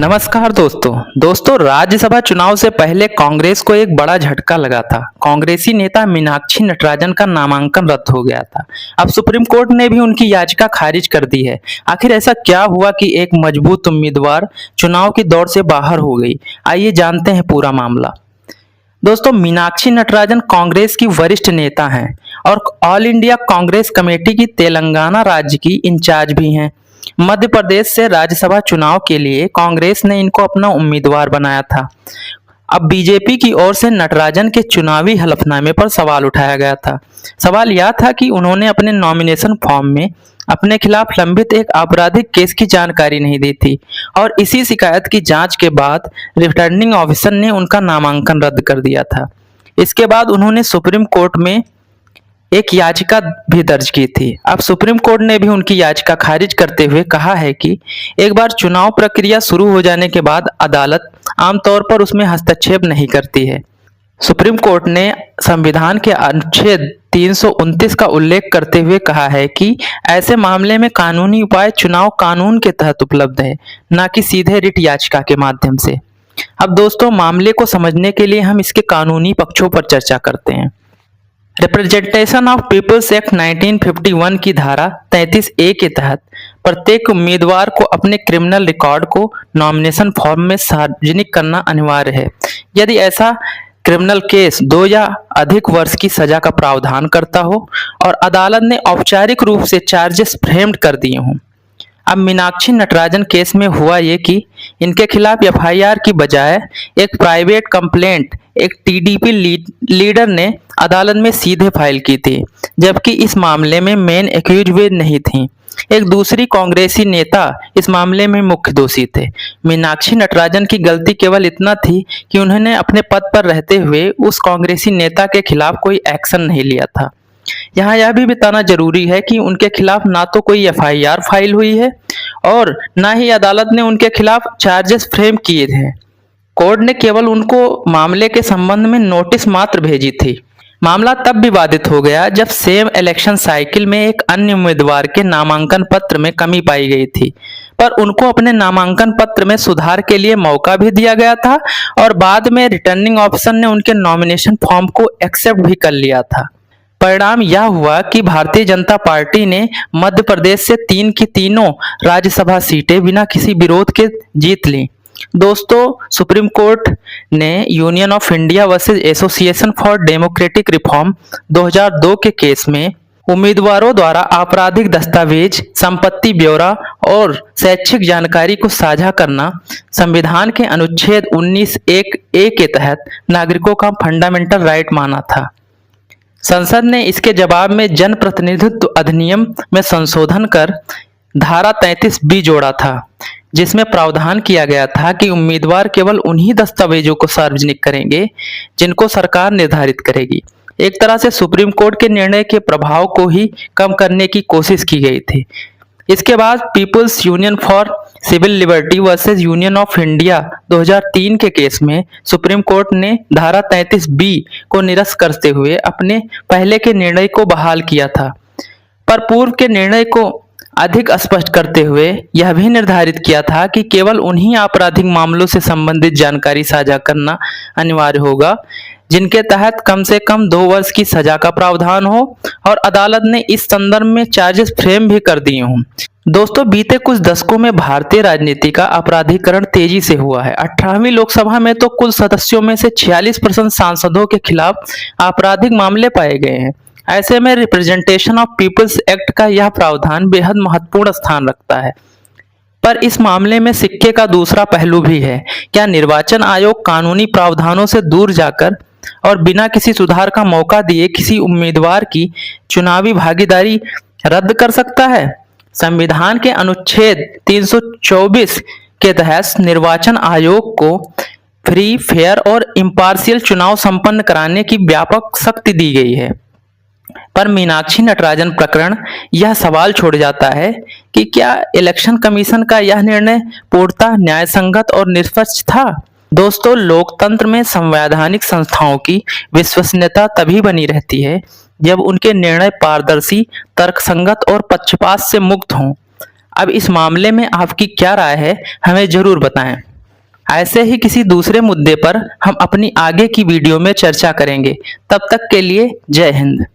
नमस्कार दोस्तों राज्यसभा चुनाव से पहले कांग्रेस को एक बड़ा झटका लगा था। कांग्रेसी नेता मीनाक्षी नटराजन का नामांकन रद्द हो गया था। अब सुप्रीम कोर्ट ने भी उनकी याचिका खारिज कर दी है। आखिर ऐसा क्या हुआ कि एक मजबूत उम्मीदवार चुनाव की दौड़ से बाहर हो गई? आइए जानते हैं पूरा मामला। दोस्तों, मीनाक्षी नटराजन कांग्रेस की वरिष्ठ नेता हैं और ऑल इंडिया कांग्रेस कमेटी की तेलंगाना राज्य की इंचार्ज भी हैं। मध्य प्रदेश से राज्यसभा चुनाव के लिए कांग्रेस ने इनको अपना उम्मीदवार बनाया था। अब बीजेपी की ओर से नटराजन के चुनावी हलफनामे पर सवाल उठाया गया था। सवाल यह था कि उन्होंने अपने नॉमिनेशन फॉर्म में अपने खिलाफ लंबित एक आपराधिक केस की जानकारी नहीं दी थी और इसी शिकायत की जांच के बाद रिटर्निंग ऑफिसर ने उनका नामांकन रद्द कर दिया था। इसके बाद उन्होंने सुप्रीम कोर्ट में एक याचिका भी दर्ज की थी। अब सुप्रीम कोर्ट ने भी उनकी याचिका खारिज करते हुए कहा है कि एक बार चुनाव प्रक्रिया शुरू हो जाने के बाद अदालत आमतौर पर उसमें हस्तक्षेप नहीं करती है। सुप्रीम कोर्ट ने संविधान के अनुच्छेद 329 का उल्लेख करते हुए कहा है कि ऐसे मामले में कानूनी उपाय चुनाव कानून के तहत उपलब्ध है, न कि सीधे रिट याचिका के माध्यम से। अब दोस्तों, मामले को समझने के लिए हम इसके कानूनी पक्षों पर चर्चा करते हैं। रिप्रेजेंटेशन ऑफ पीपल्स एक्ट 1951 की धारा 33A के तहत प्रत्येक उम्मीदवार को अपने क्रिमिनल रिकॉर्ड को नॉमिनेशन फॉर्म में सार्वजनिक करना अनिवार्य है यदि ऐसा क्रिमिनल केस 2 या अधिक वर्ष की सजा का प्रावधान करता हो और अदालत ने औपचारिक रूप से चार्जेस फ्रेम्ड कर दिए हों। अब मीनाक्षी नटराजन केस में हुआ ये कि इनके खिलाफ एफआईआर की बजाय एक प्राइवेट कंप्लेंट एक टीडीपी लीडर ने अदालत में सीधे फाइल की थी, जबकि इस मामले में मेन एक्यूज वे नहीं थी। एक दूसरी कांग्रेसी नेता इस मामले में मुख्य दोषी थे। मीनाक्षी नटराजन की गलती केवल इतना थी कि उन्होंने अपने पद पर रहते हुए उस कांग्रेसी नेता के खिलाफ कोई एक्शन नहीं लिया था। यहाँ यह भी बताना जरूरी है कि उनके खिलाफ ना तो कोई एफआईआर फाइल हुई है और ना ही अदालत ने उनके खिलाफ चार्जेस फ्रेम किए थे। कोर्ट ने केवल उनको मामले के संबंध में नोटिस मात्र भेजी थी। मामला तब विवादित हो गया जब सेम इलेक्शन साइकिल में एक अन्य उम्मीदवार के नामांकन पत्र में कमी पाई गई थी, पर उनको अपने नामांकन पत्र में सुधार के लिए मौका भी दिया गया था और बाद में रिटर्निंग ऑफिसर ने उनके नॉमिनेशन फॉर्म को एक्सेप्ट भी कर लिया था। परिणाम यह हुआ कि भारतीय जनता पार्टी ने मध्य प्रदेश से 3 की तीनों राज्यसभा सीटें बिना किसी विरोध के जीत ली। दोस्तों, सुप्रीम कोर्ट ने union of India versus association for democratic reform 2002 के केस में उम्मीदवारों द्वारा आपराधिक दस्तावेज, संपत्ति ब्यौरा और शैक्षिक जानकारी को साझा करना संविधान के अनुच्छेद 19(1)(a) के तहत नागरिकों का फंडामेंटल राइट माना था। संसद ने इसके जवाब में जन प्रतिनिधित्व अधिनियम में संशोधन कर धारा 33B जोड़ा था, जिसमें प्रावधान किया गया था कि उम्मीदवार केवल उन्हीं दस्तावेजों को सार्वजनिक करेंगे जिनको सरकार निर्धारित करेगी। एक तरह से सुप्रीम कोर्ट के निर्णय के प्रभाव को ही कम करने की कोशिश की गई थी। इसके बाद People's Union for Civil Liberty versus Union of India 2003 के केस में सुप्रीम कोर्ट ने धारा 33B को निरस्त करते हुए अपने पहले के निर्णय को बहाल किया था, पर पूर्व के निर्णय को अधिक स्पष्ट करते हुए यह भी निर्धारित किया था कि केवल उन्हीं आपराधिक मामलों से संबंधित जानकारी साझा करना अनिवार्य होगा जिनके तहत कम से कम 2 वर्ष की सजा का प्रावधान हो और अदालत ने इस संदर्भ में चार्जेस फ्रेम भी कर दिए हों। दोस्तों, बीते कुछ दशकों में भारतीय राजनीति का अपराधीकरण तेजी से हुआ है। 18वीं लोकसभा में तो कुल सदस्यों में से 46% सांसदों के खिलाफ आपराधिक मामले पाए गए हैं। ऐसे में रिप्रेजेंटेशन ऑफ पीपल्स एक्ट का यह प्रावधान बेहद महत्वपूर्ण स्थान रखता है। पर इस मामले में सिक्के का दूसरा पहलू भी है। क्या निर्वाचन आयोग कानूनी प्रावधानों से दूर जाकर और बिना किसी सुधार का मौका दिए किसी उम्मीदवार की चुनावी भागीदारी रद्द कर सकता है? संविधान के अनुच्छेद 324 के तहत निर्वाचन आयोग को फ्री, फेयर और इम्पार्शियल चुनाव संपन्न कराने की व्यापक शक्ति दी गई है। पर मीनाक्षी नटराजन प्रकरण यह सवाल छोड़ जाता है कि क्या इलेक्शन कमीशन का यह निर्णय पूर्णतः न्यायसंगत और निष्पक्ष था? दोस्तों, लोकतंत्र में संवैधानिक संस्थाओं की विश्वसनीयता तभी बनी रहती है जब उनके निर्णय पारदर्शी, तर्कसंगत और पक्षपात से मुक्त हों। अब इस मामले में आपकी क्या राय है, हमें जरूर बताएं। ऐसे ही किसी दूसरे मुद्दे पर हम अपनी आगे की वीडियो में चर्चा करेंगे। तब तक के लिए जय हिंद।